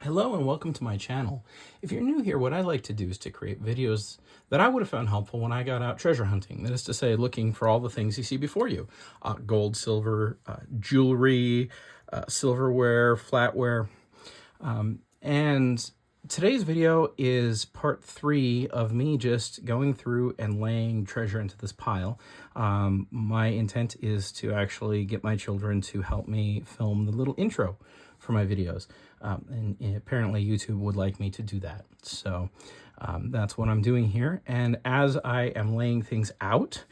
Hello and welcome to my channel. If you're new here, what I like to do is to create videos that I would have found helpful when I got out treasure hunting. That is to say, looking for all the things you see before you. Gold, silver, jewelry, silverware, flatware. And today's video is part 3 of me just going through and laying treasure into this pile. My intent is to actually get my children to help me film the little intro for my videos. And apparently YouTube would like me to do that. So that's what I'm doing here. And as I am laying things out,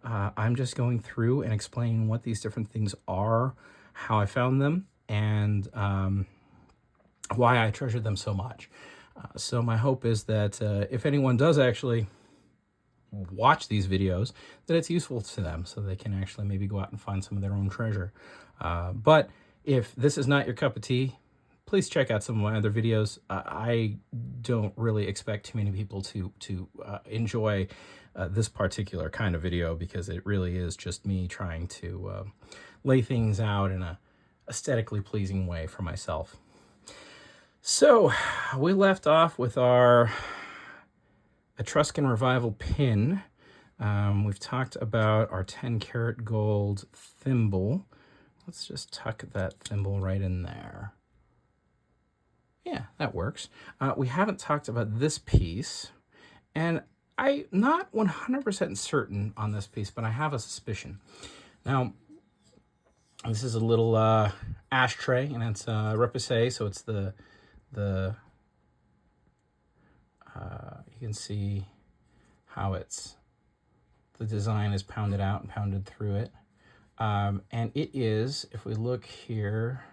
I'm just going through and explaining what these different things are, how I found them, and why I treasure them so much. So my hope is that if anyone does actually watch these videos, that it's useful to them so they can actually maybe go out and find some of their own treasure. But if this is not your cup of tea, please check out some of my other videos. I don't really expect too many people to enjoy this particular kind of video, because it really is just me trying to lay things out in a aesthetically pleasing way for myself. So we left off with our Etruscan Revival pin. We've talked about our 10-karat gold thimble. Let's just tuck that thimble right in there. Yeah, that works. We haven't talked about this piece, and I'm not 100% certain on this piece, but I have a suspicion. Now, this is a little ashtray, and it's repousse, so it's the you can see how the design is pounded out and pounded through it. And it is, if we look here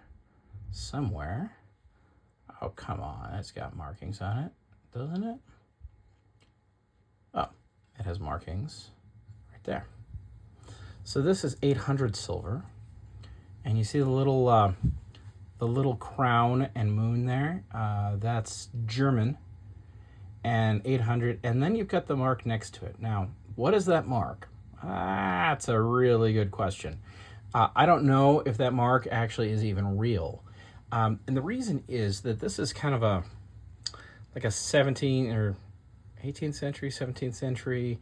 somewhere, oh, come on, it's got markings on it, doesn't it? Oh, it has markings right there. So this is 800 silver, and you see the little crown and moon there, that's German, and 800, and then you've got the mark next to it. Now, what is that mark? That's a really good question. I don't know if that mark actually is even real. And the reason is that this is kind of like a 17th or 18th century, 17th century,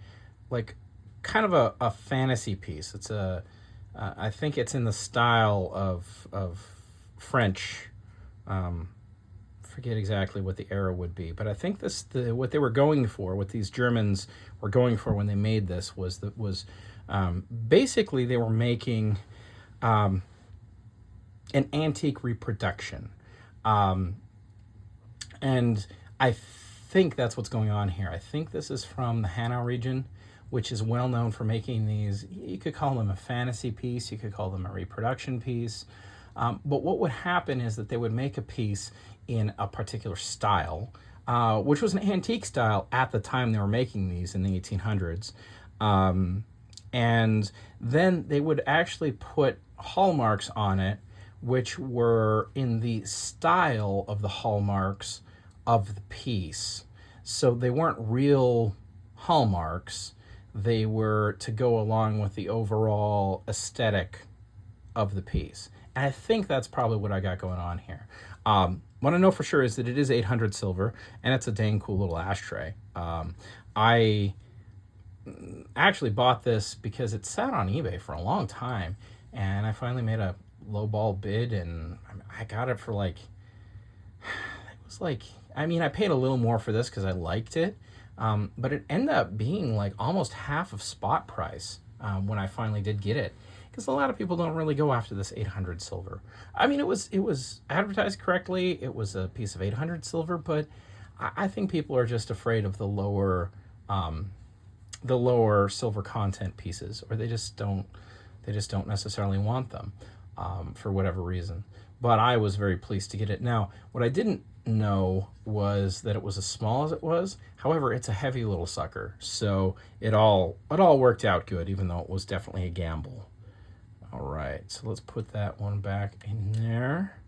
like kind of a fantasy piece. It's I think it's in the style of French. Forget exactly what the era would be, but I think what they were going for, what these Germans were going for when they made this was basically they were making an antique reproduction, and I think that's what's going on here. I think this is from the Huguenot region, which is well known for making these. You could call them a fantasy piece, you could call them a reproduction piece, but what would happen is that they would make a piece in a particular style, which was an antique style at the time they were making these in the 1800s. And then they would actually put hallmarks on it, which were in the style of the hallmarks of the piece. So they weren't real hallmarks. They were to go along with the overall aesthetic of the piece. And I think that's probably what I got going on here. What I know for sure is that it is 800 silver, and it's a dang cool little ashtray. I actually bought this because it sat on eBay for a long time, and I finally made a lowball bid, and I got it for I paid a little more for this because I liked it, but it ended up being like almost half of spot price when I finally did get it, because a lot of people don't really go after this 800 silver. I mean, it was advertised correctly. It was a piece of 800 silver, but I think people are just afraid of the lower silver content pieces, or they just don't necessarily want them for whatever reason. But I was very pleased to get it. Now, what I didn't know was that it was as small as it was. However, it's a heavy little sucker, so it all worked out good, even though it was definitely a gamble. All right, so let's put that one back in there.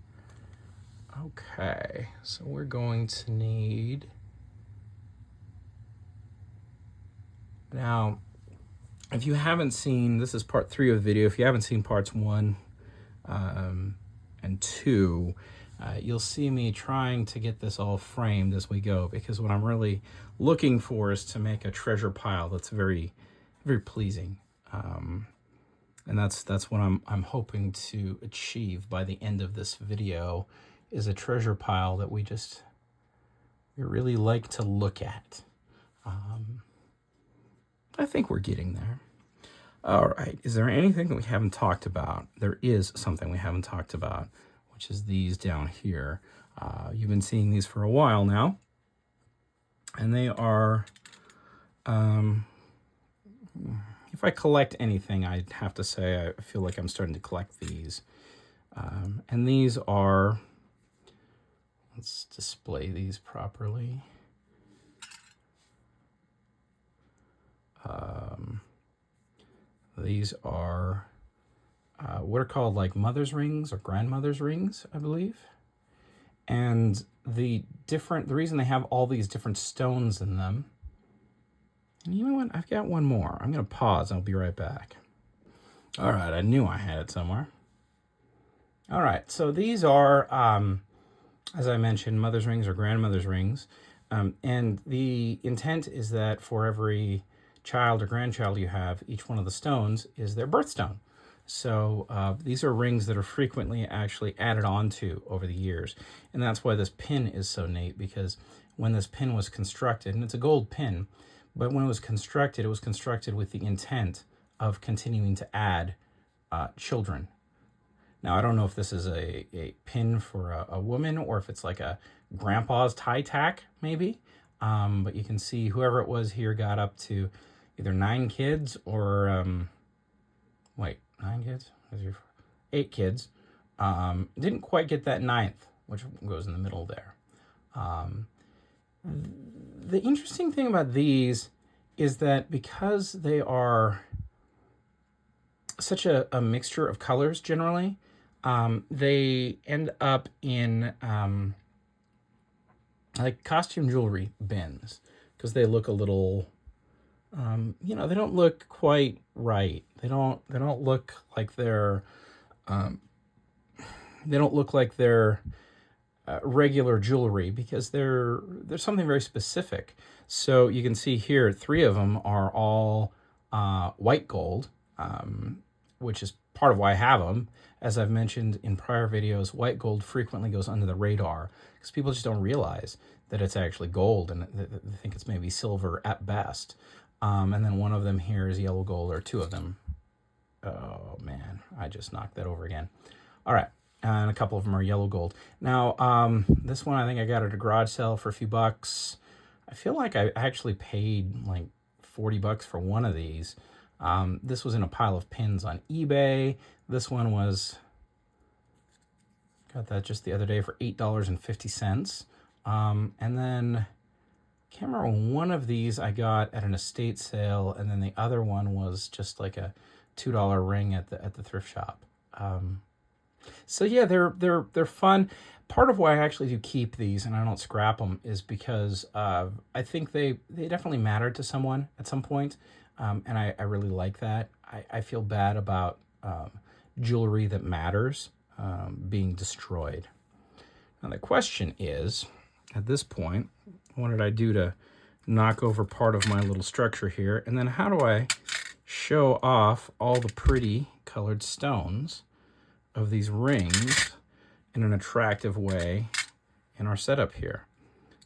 Okay, so we're going to need, now, if you haven't seen, this is part 3 of the video. If you haven't seen parts 1 and 2, You'll see me trying to get this all framed as we go, because what I'm really looking for is to make a treasure pile that's very, very pleasing. And that's what I'm hoping to achieve by the end of this video, is a treasure pile that we really like to look at. I think we're getting there. All right, is there anything that we haven't talked about? There is something we haven't talked about, which is these down here. You've been seeing these for a while now, and they are, if I collect anything, I'd have to say I feel like I'm starting to collect these. And these are, let's display these properly. These are what are called like mother's rings or grandmother's rings, I believe. And the reason they have all these different stones in them, and you know what, I've got one more. I'm going to pause and I'll be right back. All right, I knew I had it somewhere. All right, so these are, as I mentioned, mother's rings or grandmother's rings. And the intent is that for every child or grandchild you have, each one of the stones is their birthstone. So these are rings that are frequently actually added on to over the years. And that's why this pin is so neat, because when this pin was constructed, and it's a gold pin, but when it was constructed with the intent of continuing to add children. Now, I don't know if this is a pin for a woman or if it's like a grandpa's tie tack, maybe. But you can see whoever it was here got up to either 9 kids or, 9 kids? 8 kids. Didn't quite get that 9th, which goes in the middle there. The interesting thing about these is that because they are such a mixture of colors generally, they end up in like costume jewelry bins, because they look a little, they don't look quite right. They don't look like they're, regular jewelry, because there's something very specific. So you can see here, 3 of them are all white gold, which is part of why I have them. As I've mentioned in prior videos, white gold frequently goes under the radar because people just don't realize that it's actually gold, and they think it's maybe silver at best. And then one of them here is yellow gold, or 2 of them. Oh man, I just knocked that over again. All right, and a couple of them are yellow gold. Now, this one I think I got at a garage sale for a few bucks. I feel like I actually paid like 40 bucks for one of these. This was in a pile of pins on eBay. This one got that just the other day for $8.50. And then, can't remember, one of these I got at an estate sale, and then the other one was just like a $2 ring at the thrift shop. So yeah, they're fun. Part of why I actually do keep these and I don't scrap them is because I think they definitely mattered to someone at some point, and I really like that. I feel bad about jewelry that matters being destroyed. Now the question is, at this point, what did I do to knock over part of my little structure here? And then how do I show off all the pretty colored stones of these rings in an attractive way in our setup here?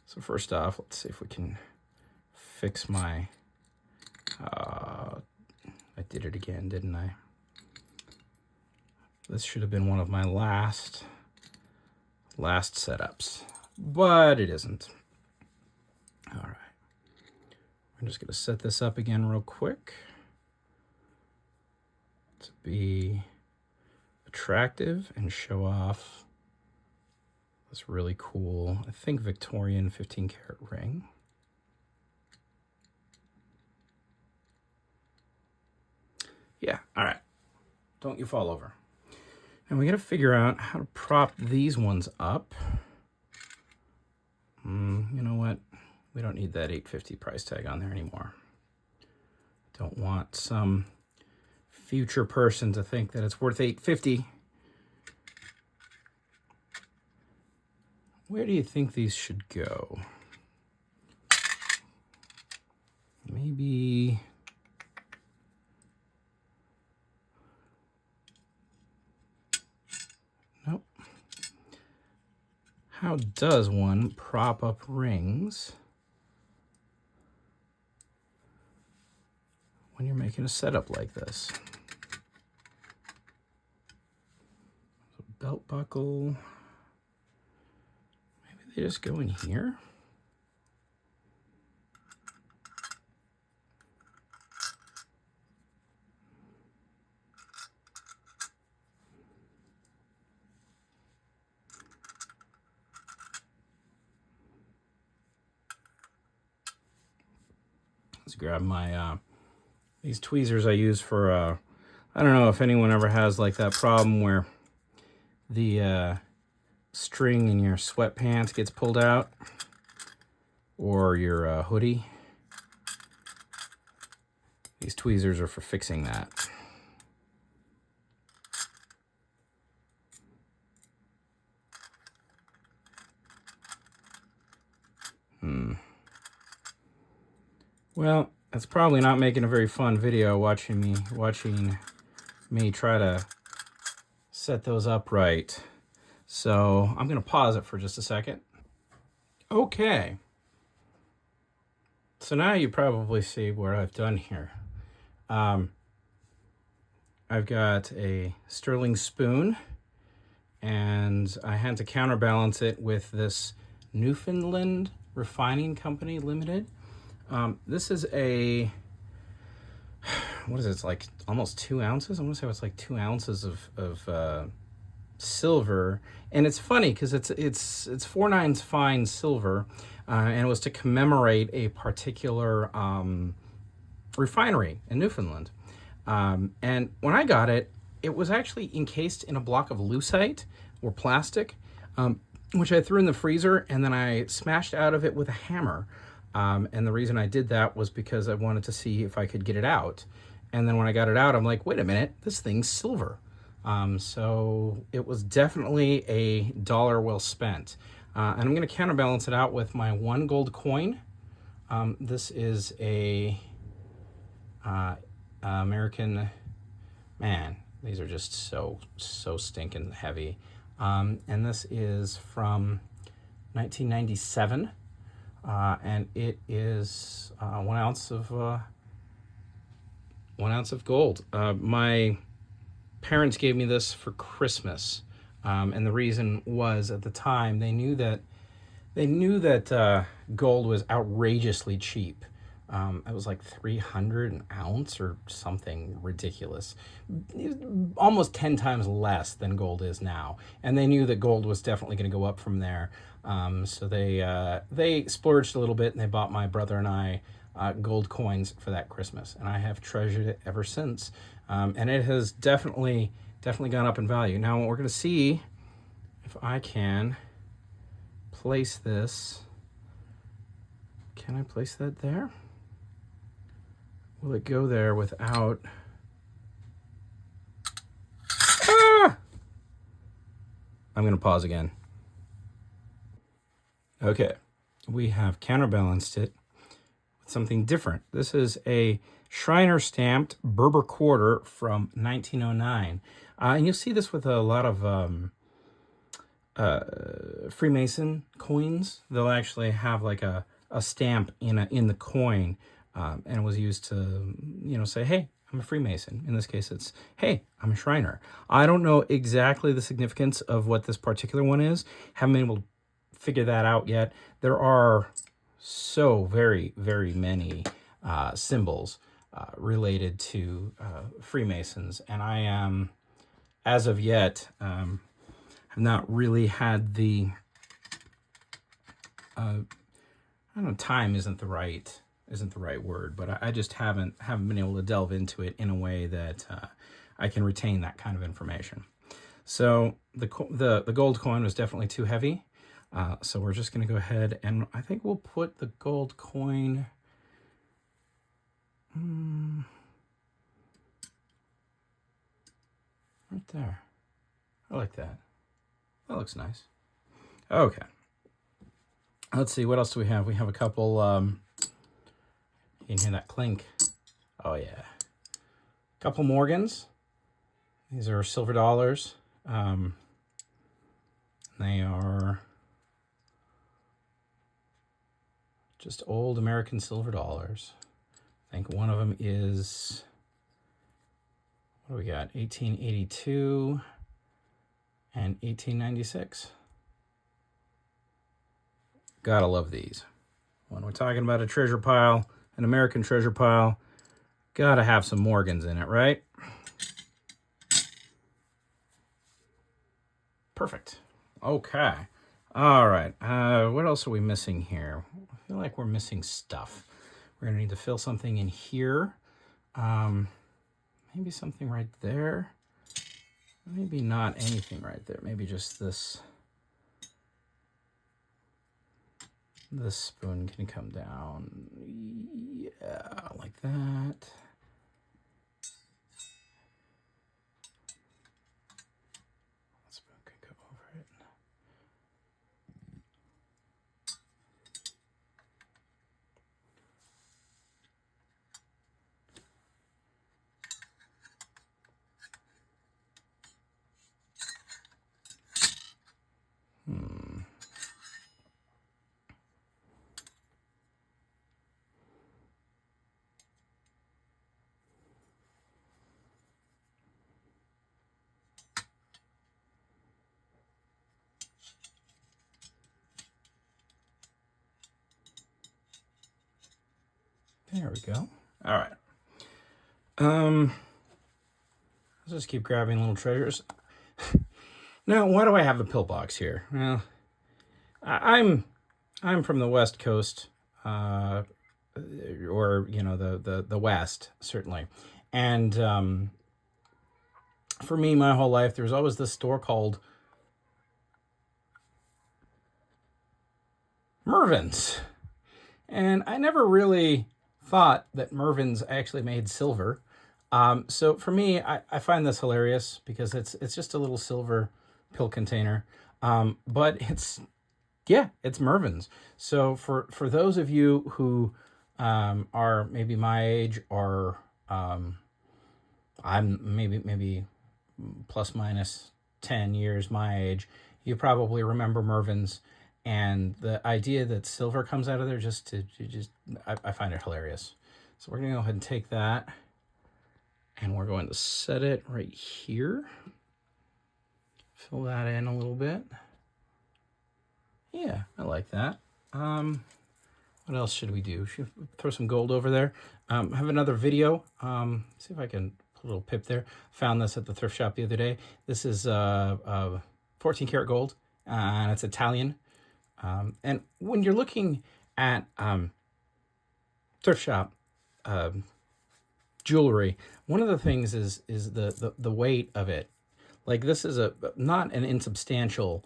So first off, let's see if we can fix my, I did it again, didn't I? This should have been one of my last setups, but it isn't. All right, I'm just gonna set this up again real quick to be attractive and show off this really cool, I think, Victorian 15 karat ring. Yeah, all right, don't you fall over. And we got to figure out how to prop these ones up. You know what? We don't need that $8.50 price tag on there anymore. Don't want some future person to think that it's worth $8.50. Where do you think these should go? Maybe... Nope. How does one prop up rings when you're making a setup like this? So belt buckle. Maybe they just go in here. Let's grab my these tweezers I use for I don't know if anyone ever has like that problem where the string in your sweatpants gets pulled out, or your hoodie. These tweezers are for fixing that. Well, it's probably not making a very fun video watching me try to set those up right. So I'm going to pause it for just a second. Okay. So now you probably see what I've done here. I've got a sterling spoon, and I had to counterbalance it with this Newfoundland Refining Company Limited. This is a, what is it? It's like almost 2 ounces. I want to say it's like 2 ounces of silver, and it's funny because it's 4/9 fine silver, and it was to commemorate a particular refinery in Newfoundland. And when I got it, it was actually encased in a block of lucite or plastic, which I threw in the freezer, and then I smashed out of it with a hammer. And the reason I did that was because I wanted to see if I could get it out. And then when I got it out, I'm like, wait a minute, this thing's silver. So it was definitely a dollar well spent. And I'm going to counterbalance it out with my 1 gold coin. This is a American, man, these are just so stinking heavy. And this is from 1997. And it is 1 ounce of 1 ounce of gold. My parents gave me this for Christmas, and the reason was at the time they knew that gold was outrageously cheap. It was like 300 an ounce or something ridiculous, almost 10 times less than gold is now. And they knew that gold was definitely going to go up from there. So they splurged a little bit, and they bought my brother and I gold coins for that Christmas, and I have treasured it ever since. And it has definitely gone up in value. Now we're going to see if I can place this. Can I place that there? Will it go there without... Ah! I'm going to pause again. Okay, we have counterbalanced it with something different. This is a Shriner stamped Berber quarter from 1909. And you'll see this with a lot of Freemason coins. They'll actually have like a stamp in the coin, and it was used to, say, hey, I'm a Freemason. In this case, it's, hey, I'm a Shriner. I don't know exactly the significance of what this particular one is. Haven't been able to figure that out yet. There are so very, very many symbols related to Freemasons, and I am, as of yet, have not really had the I don't know, time isn't the right word, but I just haven't been able to delve into it in a way that I can retain that kind of information. So the gold coin was definitely too heavy, so we're just going to go ahead, and I think we'll put the gold coin right there. I like that. That looks nice. Okay. Let's see, what else do we have? We have a couple, you can hear that clink. Oh yeah. A couple Morgans. These are silver dollars. They are just old American silver dollars. I think one of them is, what do we got? 1882 and 1896. Gotta love these. When we're talking about a treasure pile, an American treasure pile, gotta have some Morgans in it, right? Perfect. Okay. All right. What else are we missing here? I feel like we're missing stuff. We're gonna need to fill something in here. Maybe something right there. Maybe not anything right there. Maybe just this. This spoon can come down. Yeah, like that. That spoon can come over it. There we go. All right. Let's just keep grabbing little treasures. Now, why do I have the pillbox here? Well, I'm from the West Coast, or the West certainly, and for me, my whole life, there was always this store called Mervyns, and I never really thought that Mervyns actually made silver. So for me, I find this hilarious because it's just a little silver pill container, but it's Mervyns. So for those of you who are maybe my age, or I'm maybe plus minus 10 years my age, you probably remember Mervyns. And the idea that silver comes out of there I find it hilarious. So we're gonna go ahead and take that, and we're going to set it right here. Fill that in a little bit. Yeah, I like that. What else should we do? Should we throw some gold over there? I have another video. See if I can put a little pip there. Found this at the thrift shop the other day. This is 14 karat gold, and it's Italian. And when you're looking at thrift shop jewelry, one of the things is the weight of it. Like, this is not an insubstantial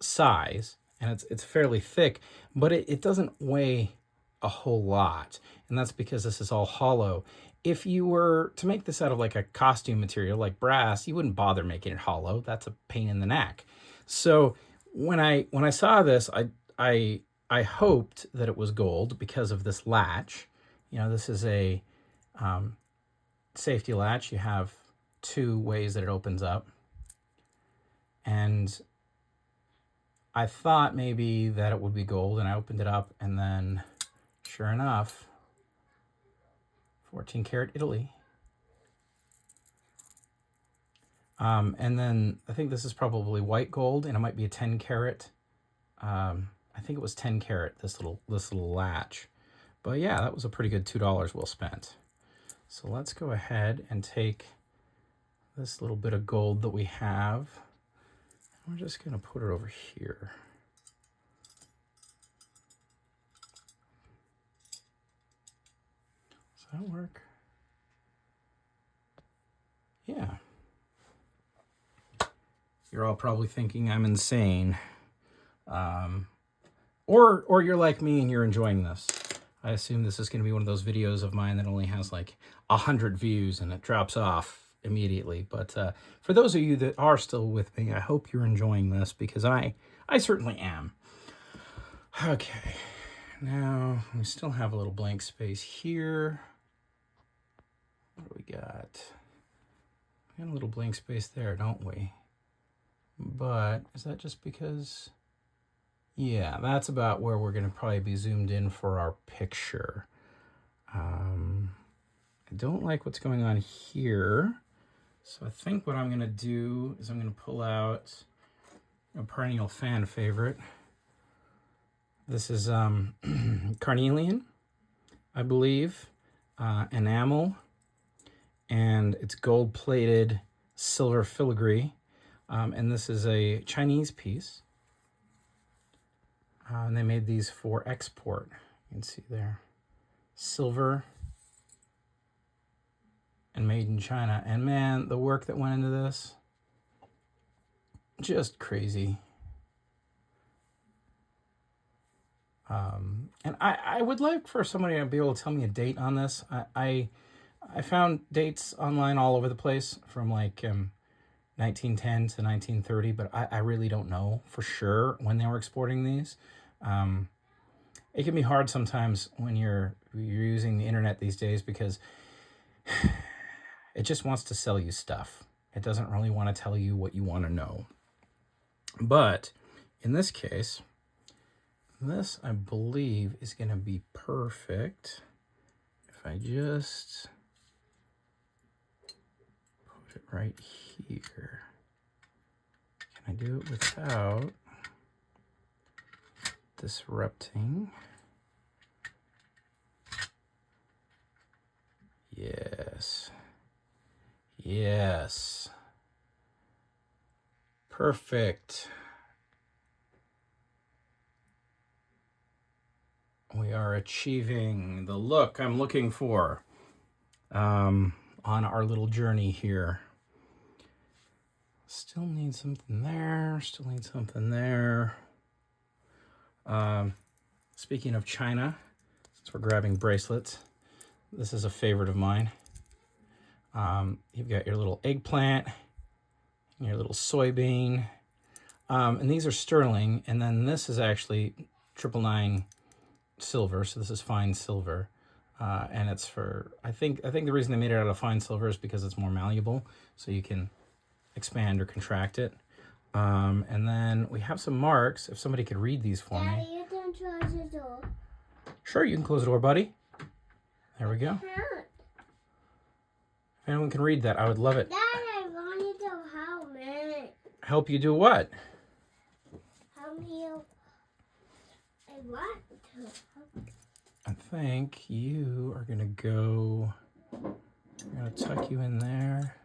size, and it's fairly thick, but it doesn't weigh a whole lot, and that's because this is all hollow. If you were to make this out of like a costume material like brass, you wouldn't bother making it hollow. That's a pain in the neck. So when I saw this, I hoped that it was gold because of this latch. You know, this is a safety latch. You have two ways that it opens up. And I thought maybe that it would be gold, and I opened it up, and then sure enough, 14 karat Italy. And then I think this is probably white gold, and it might be a 10 karat. I think it was 10 karat, this little latch. But yeah, that was a pretty good $2 well spent. So let's go ahead and take this little bit of gold that we have. We're just going to put it over here. Does that work? Yeah. You're all probably thinking I'm insane. Or you're like me and you're enjoying this. I assume this is going to be one of those videos of mine that only has like 100 views and it drops off immediately. But for those of you that are still with me, I hope you're enjoying this, because I certainly am. Okay, now we still have a little blank space here. What do we got? We got a little blank space there, don't we? But is that just because? Yeah, that's about where we're going to probably be zoomed in for our picture. I don't like what's going on here. So I think what I'm going to do is I'm going to pull out a perennial fan favorite. This is carnelian, I believe, enamel, and it's gold-plated silver filigree. And this is a Chinese piece. And they made these for export. You can see there. Silver and made in China. And man, the work that went into this, just crazy. And I would like for somebody to be able to tell me a date on this. I found dates online all over the place from like 1910 to 1930, but I really don't know for sure when they were exporting these. It can be hard sometimes when you're using the internet these days because it just wants to sell you stuff. It doesn't really want to tell you what you want to know. But in this case, this I believe is going to be perfect if I just put it right here. Can I do it without disrupting? Yes. Yes. Perfect. We are achieving the look I'm looking for on our little journey here. Still need something there. Still need something there. Speaking of China, since we're grabbing bracelets, this is a favorite of mine. You've got your little eggplant, and your little soybean, and these are sterling, and then this is actually 999 silver, so this is fine silver, and it's for, I think the reason they made it out of fine silver is because it's more malleable, so you can expand or contract it. And then we have some marks, if somebody could read these for Daddy, me. you can close the door. Sure, you can close the door, buddy. There we go. If anyone can read that, I would love it. Dad, I wanted to help me. Help you do what? Help you. I want to help. I think you are gonna go. I'm gonna tuck you in there.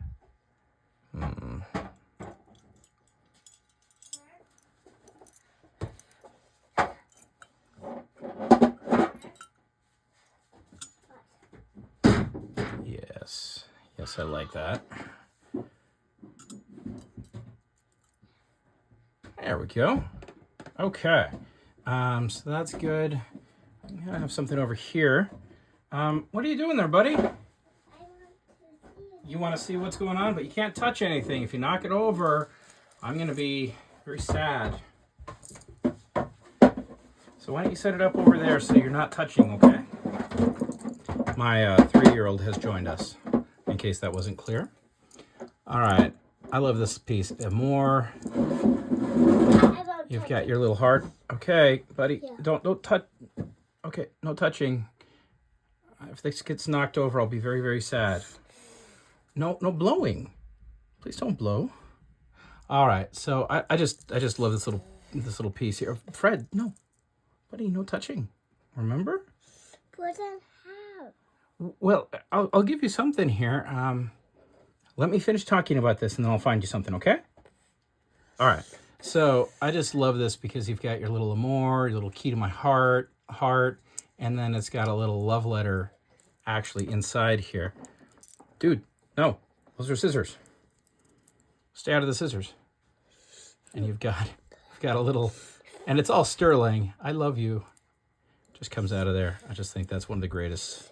Yes. Yes, I like that. There we go. Okay. So that's good. I'm gonna have something over here. What are you doing there, buddy? You want to see what's going on, but you can't touch anything. If you knock it over, I'm gonna be very sad. So why don't you set it up over there so you're not touching, okay? My 3-year-old has joined us, in case that wasn't clear. All right, I love this piece. More. You've got your little heart. Okay, buddy, yeah. Don't touch. Okay, no touching. If this gets knocked over, I'll be very, very sad. No blowing. Please don't blow. All right, so I just love this little piece here. Fred, no, buddy, no touching. Remember? Put on how? Well, I'll give you something here. Let me finish talking about this, and then I'll find you something. Okay? All right. So I just love this because you've got your little amour, your little key to my heart, and then it's got a little love letter actually inside here. Dude, no, those are scissors. Stay out of the scissors. And you've got a little, and it's all sterling. I love you. Just comes out of there. I just think that's one of the greatest,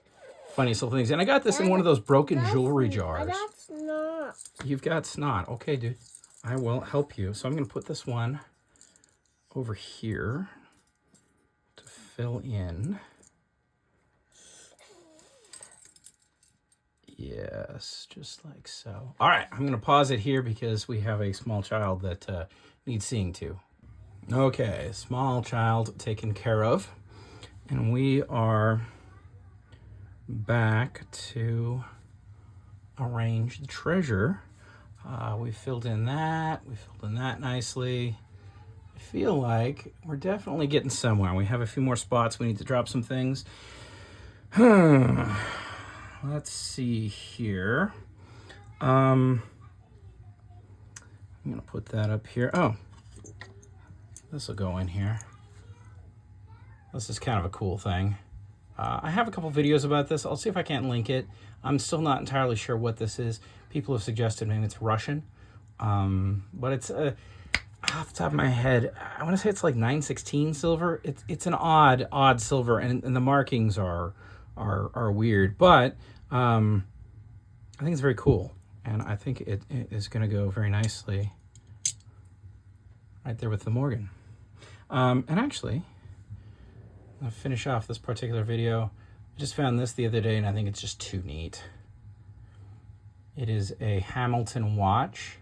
funniest little things. And I got this in one of those broken jewelry jars. That's not. You've got snot. Okay, dude. I will help you. So I'm going to put this one over here. fill in. Yes, just like so. All right, I'm going to pause it here because we have a small child that needs seeing to. Okay, small child taken care of. And we are back to arrange the treasure. We filled in that. We filled in that nicely. I feel like we're definitely getting somewhere. We have a few more spots. We need to drop some things. Let's see here. I'm going to put that up here. Oh, this will go in here. This is kind of a cool thing. I have a couple videos about this. I'll see if I can't link it. I'm still not entirely sure what this is. People have suggested maybe it's Russian. But it's, off the top of my head, I want to say it's like 916 silver. It's an odd silver, and the markings are weird. But I think it's very cool. And I think it is going to go very nicely right there with the Morgan. And actually, I'll finish off this particular video. I just found this the other day, and I think it's just too neat. It is a Hamilton watch,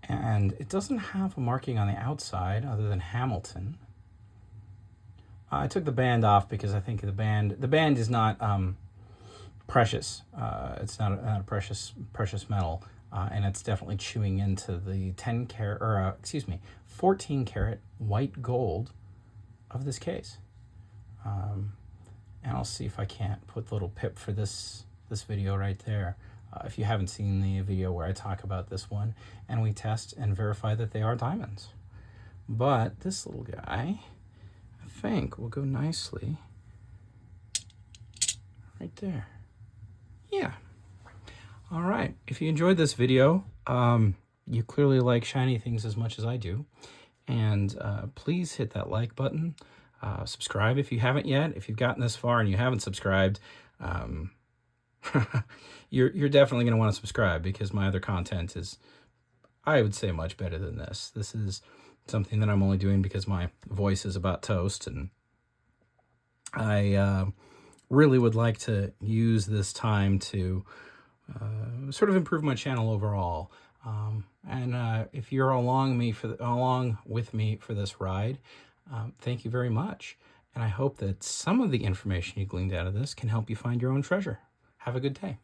and it doesn't have a marking on the outside other than Hamilton. I took the band off because I think the band is not precious. It's not a precious metal, and it's definitely chewing into the 14 karat white gold of this case. And I'll see if I can't put the little pip for this video right there. If you haven't seen the video where I talk about this one and we test and verify that they are diamonds. But this little guy, I think, will go nicely right there. Yeah. All right. If you enjoyed this video, you clearly like shiny things as much as I do. And please hit that like button. Subscribe if you haven't yet. If you've gotten this far and you haven't subscribed, you're definitely going to want to subscribe, because my other content is, I would say, much better than this. This is something that I'm only doing because my voice is about toast, and I really would like to use this time to sort of improve my channel overall. And if you're along with me for this ride, thank you very much. And I hope that some of the information you gleaned out of this can help you find your own treasure. Have a good day.